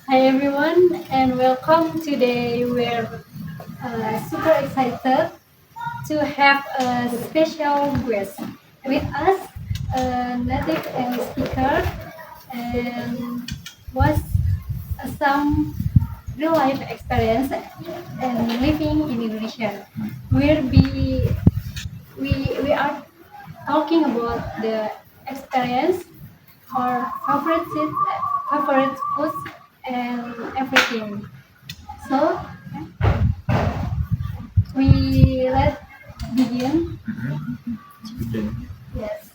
Hi everyone and welcome. Today we're super excited to have a special guest with us, a native English speaker, and was some real life experience and living in Indonesia. We'll be we are talking about the experience, our favorite foods, and everything. So we let begin. Begin. Yes.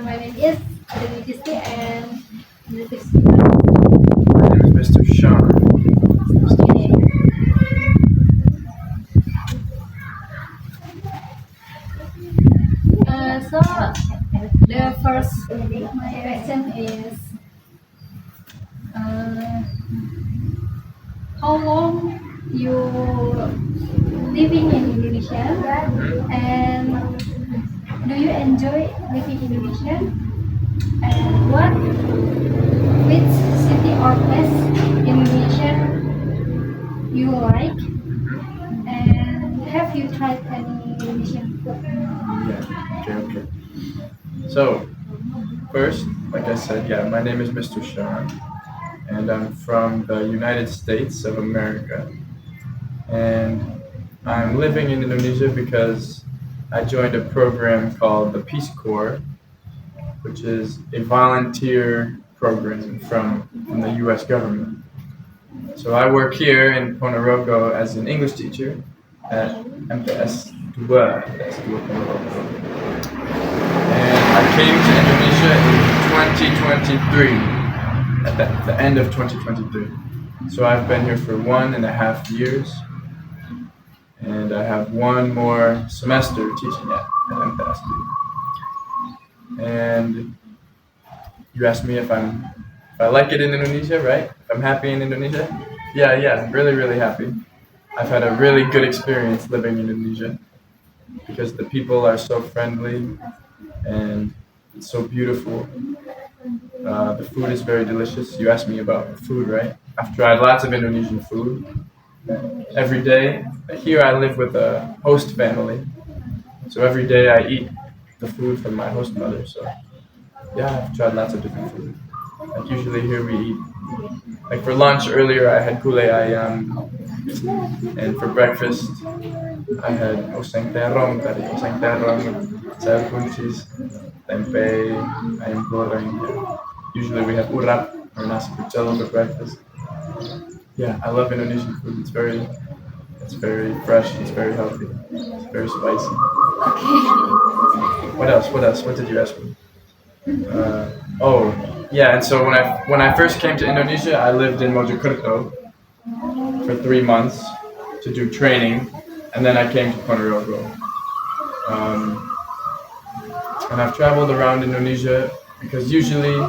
My name is Adriani Khisti and native speaker. My name is Mr. Sean. So the first my question is uh, how long you living in Indonesia and do you enjoy living in Indonesia and what which city or place in Indonesia you like and have you tried any Indonesian food? Yeah. Okay. So, first, like I said, yeah, my name is Mr. Sean, and I'm from the United States of America. And I'm living in Indonesia because I joined a program called the Peace Corps, which is a volunteer program from the U.S. government. So I work here in Ponorogo as an English teacher at MTS 2, that's 2 Ponorogo. And I came to Indonesia in 2023, at the end of 2023. So I've been here for 1.5 years, and I have one more semester teaching at MTS 2. And you asked me if I like it in Indonesia, right? If I'm happy in Indonesia? Yeah, really, really happy. I've had a really good experience living in Indonesia because the people are so friendly and it's so beautiful. The food is very delicious. You asked me about food, right? I've tried lots of Indonesian food every day. Here I live with a host family, so every day I eat the food from my host mother. So yeah, I've tried lots of different food. Like usually here we eat. Like for lunch earlier, I had gulai ayam, and for breakfast I had oseng terong tadi, oseng terong, sayur buncis, tempe, ayam goreng. Yeah. Usually we have urap or nasi kucel for breakfast. Yeah, I love Indonesian food. It's very fresh. It's very healthy. It's very spicy. What else? What else? What did you ask me? Oh, yeah. And so when I first came to Indonesia, I lived in Mojokerto for 3 months to do training, and then I came to Ponorogo. Um, and I've traveled around Indonesia because usually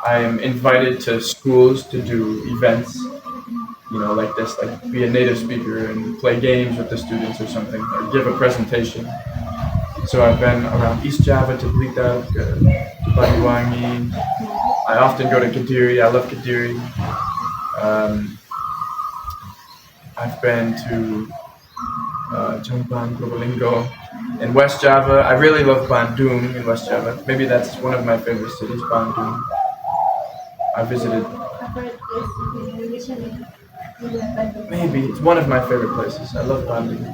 I am invited to schools to do events, like this, like be a native speaker and play games with the students or something, or give a presentation. So I've been around East Java to Blitar, to Banyuwangi. I often go to Kediri. I love Kediri. Um, I've been to Jombang, Probolinggo. In West Java, I really love Bandung in West Java. Maybe that's one of my favorite cities, Bandung. I visited. Favorite place in Indonesia? Maybe it's one of my favorite places. I love Bandung.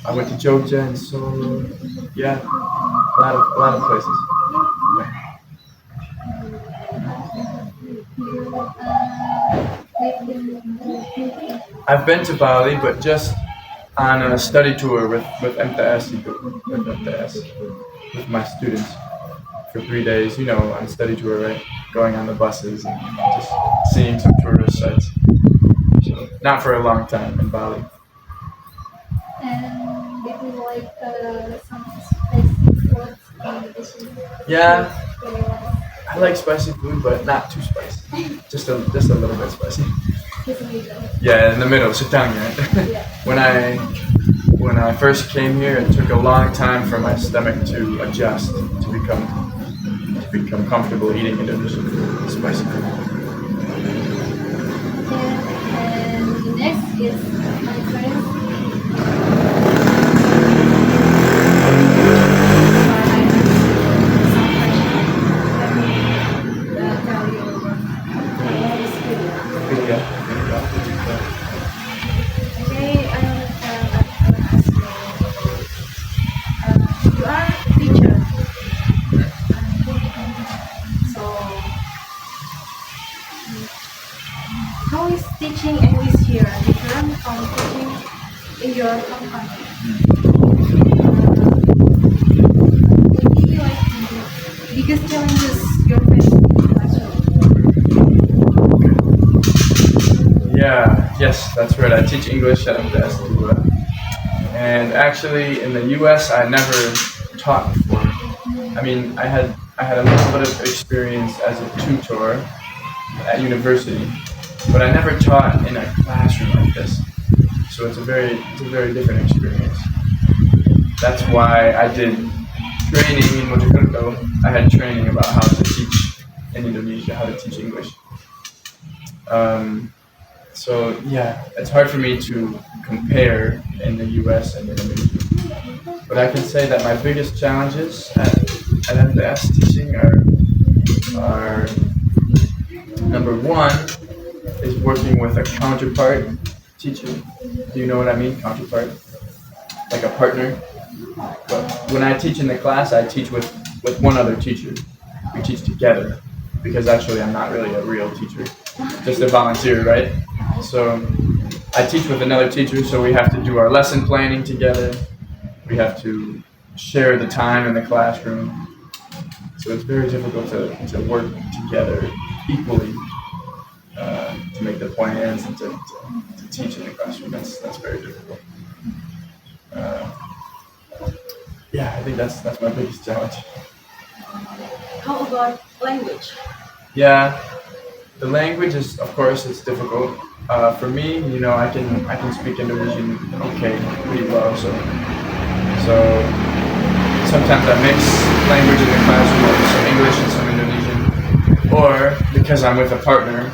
I went to Jogja and Solo. Yeah, a lot of places. Yeah. I've been to Bali, but just on a study tour with MTS, with MTS, with my students for 3 days. On study tour, right? Going on the buses and just seeing some tourist sites. So not for a long time in Bali. And did you like some spicy foods in addition? Yeah, Like, I like spicy food, but not too spicy. Just a little bit spicy. just a little. Yeah, in the middle, sedang, right? Yeah. When I first came here, it took a long time for my stomach to adjust to become comfortable eating Indonesian food, spicy food. is my friends. Tell you about my experience. Viriya. Okay, I want to ask you. You are a teacher, so how is teaching English here different from teaching in your home country? Maybe like the biggest challenges you're facing in the classroom. Yeah, yes, that's right. I teach English at Adriani. And actually, in the U.S., I never taught before. I mean, I had a little bit of experience as a tutor at university, but I never taught in a classroom like this. So it's a very different experience. That's why I did training in Mojokerto. I had training about how to teach in Indonesia, how to teach English. Um, so yeah, it's hard for me to compare in the U.S. and Indonesia. But I can say that my biggest challenges at MBS teaching are number one is working with a counterpart teacher. Do you know what I mean, counterpart? Like a partner. But when I teach in the class, I teach with one other teacher. We teach together because actually I'm not really a real teacher, just a volunteer, right? So I teach with another teacher, so we have to do our lesson planning together. We have to share the time in the classroom. So it's very difficult to work together equally to make the plans and to teach in the classroom. That's very difficult. Uh, yeah, I think that's my biggest challenge. How about language? Yeah, the language is, of course, it's difficult. For me, I can speak Indonesian okay, pretty well. So sometimes I mix language in the classroom, like some English and some Indonesian. Or because I'm with a partner,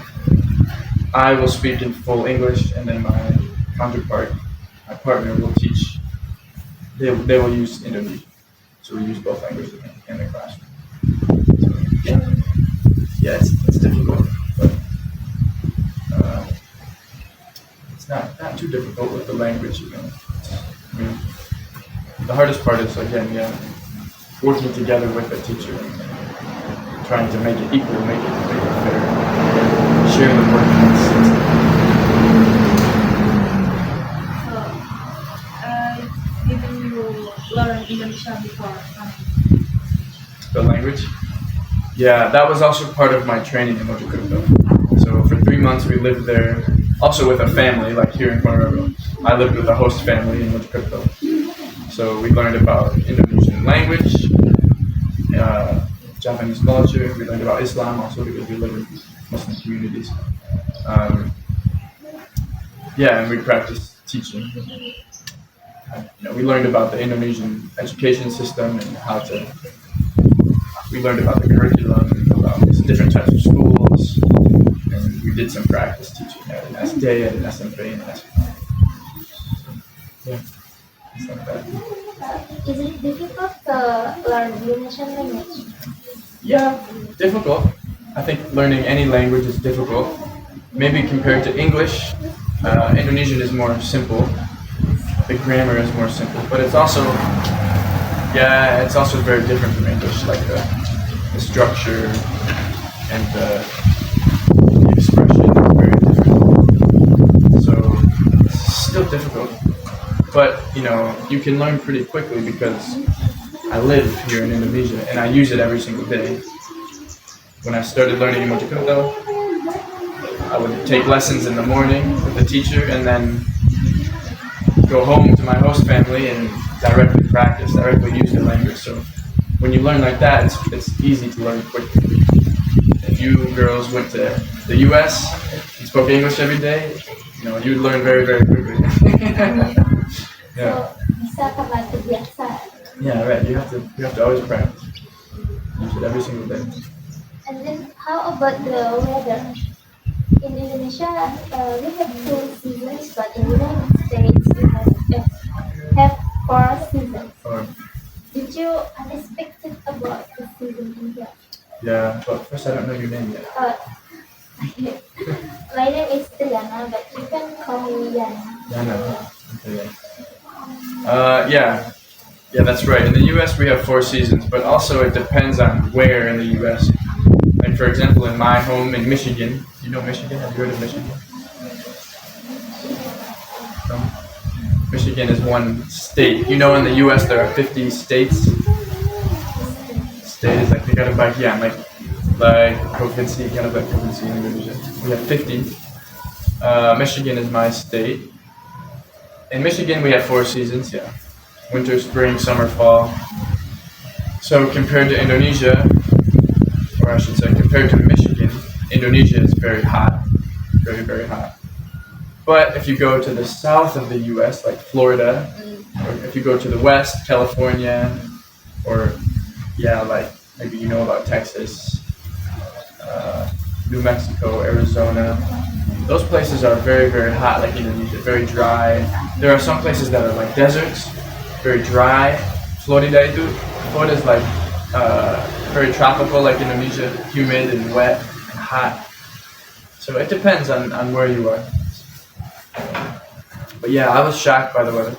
I will speak in full English, and then my counterpart, my partner, will teach. They will use Indonesian. So we use both languages in the classroom. Yeah, yeah, it's difficult, but uh, it's not too difficult with the language. I mean, the hardest part is again, yeah, working together with a teacher, trying to make it equal, make it fair, share the work. So, didn't you learn Indonesian before? The language. Yeah, that was also part of my training in Mojokerto. So for 3 months we lived there, also with a family, like here in Ponorogo. I lived with a host family in Mojokerto. So we learned about Indonesian language, Japanese culture. We learned about Islam also because we live in Muslim communities. Um, yeah, and we practiced teaching. We learned about the Indonesian education system and how to. We learned about the curriculum, about different types of schools, and we did some practice teaching at an SD, at an SMP, and S. Yeah, it's like that. Is it difficult to learn Indonesian language? Yeah, difficult. I think learning any language is difficult. Maybe compared to English, Indonesian is more simple. The grammar is more simple, but it's also very different from English, like the structure and the expression is very different. So it's still difficult, but you can learn pretty quickly because I live here in Indonesia and I use it every single day. When I started learning in Mojokerto, I would take lessons in the morning with the teacher and then go home to my host family and directly use the language. So when you learn like that, it's easy to learn quickly. If you girls went to the U.S. and spoke English every day, you'd learn very, very quickly. Yeah. Bisa karena terbiasa. Yeah, right. You have to always practice. Use it every single day. And then how about the weather? In Indonesia, we have two seasons. seasons, but in the United States you have 4 seasons. Or, Did you unexpected about the season in here? yeah, but first I don't know your name yet. My name is Triana, but you can call me Yana. Yeah, no. Okay, yeah. Yeah, that's right. In the U.S., we have 4 seasons, but also it depends on where in the U.S. Like, for example, in my home in Michigan, you know Michigan? Have you heard of Michigan? No? Michigan is one state. You know, in the U.S., there are 50 states. State is like, they got a bike, yeah, like province, kind of like province in Indonesia. We have 50. Michigan is my state. In Michigan, we have 4 seasons, yeah. Winter, spring, summer, fall. So compared to Indonesia, or I should say compared to Michigan, Indonesia is very hot. Very, very hot. But if you go to the south of the US, like Florida, or if you go to the west, California, or yeah, like maybe you know about Texas, New Mexico, Arizona, those places are very, very hot, like Indonesia, very dry. There are some places that are like deserts, very dry. Florida is like very tropical, like Indonesia, humid and wet and hot. So it depends on where you are. But yeah, I was shocked by the weather.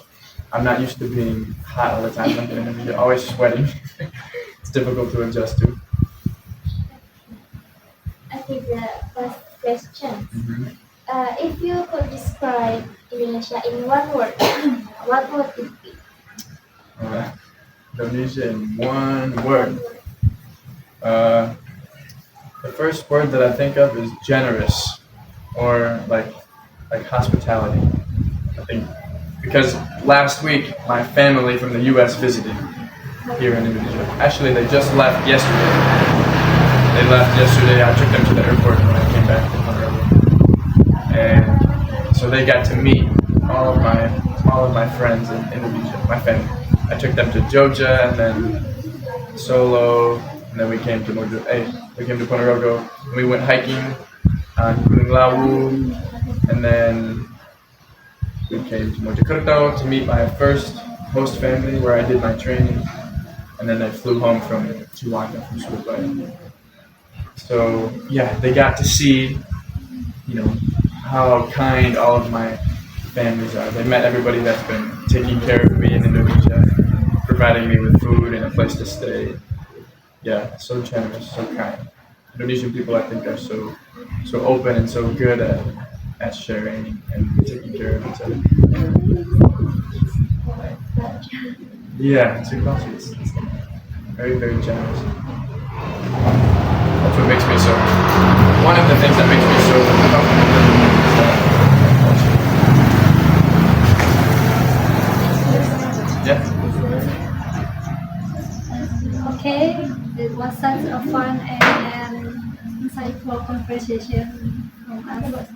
I'm not used to being hot all the time, like in Indonesia, always sweating. It's difficult to adjust to. Okay, the first question. Mm-hmm. If you could describe Indonesia in one word, what would it be? Indonesia in one word. The first word that I think of is generous, or like hospitality. I think because last week my family from the U.S. visited here in Indonesia. Actually, they just left yesterday. They left yesterday. I took them to the airport when I came back to Honolulu, and so they got to meet all of my friends in Indonesia, my family. I took them to Jogja and then Solo, and then we came to Ponorogo. And we went hiking on Gunung Lawu, and then we came to Mojokerto to meet my first host family where I did my training, and then I flew home from Chihuahua, from Surabaya. So yeah, they got to see, how kind all of my families are. They met everybody that's been taking care of me in Indonesia, providing me with food and a place to stay. Yeah, so generous, so kind. Indonesian people, I think, are so open and so good at sharing and taking care of each other. Yeah, it's a culture. It's very, very generous. That's what makes me so. One of the things that makes me so comfortable is that culture. Yeah. Okay, it was such a fun and insightful conversation from us.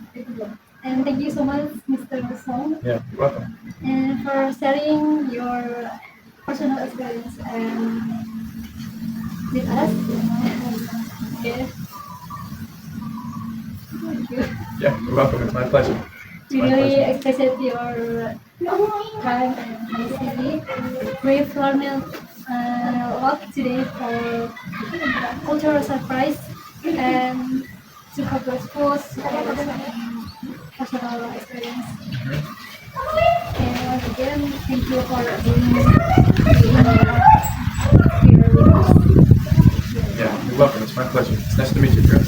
And thank you so much, Mr. Song, Yeah, you're welcome. and for sharing your personal experience and with us. Okay. Thank you. Yeah, you're welcome. It's my pleasure. It's We my really pleasure. appreciate your time and honesty. We've learned a lot today for cultural surprise and super good foods and personal experience. And once again, thank you for being here with us. Yeah, you're welcome. It's my pleasure. It's nice to meet you, Chris.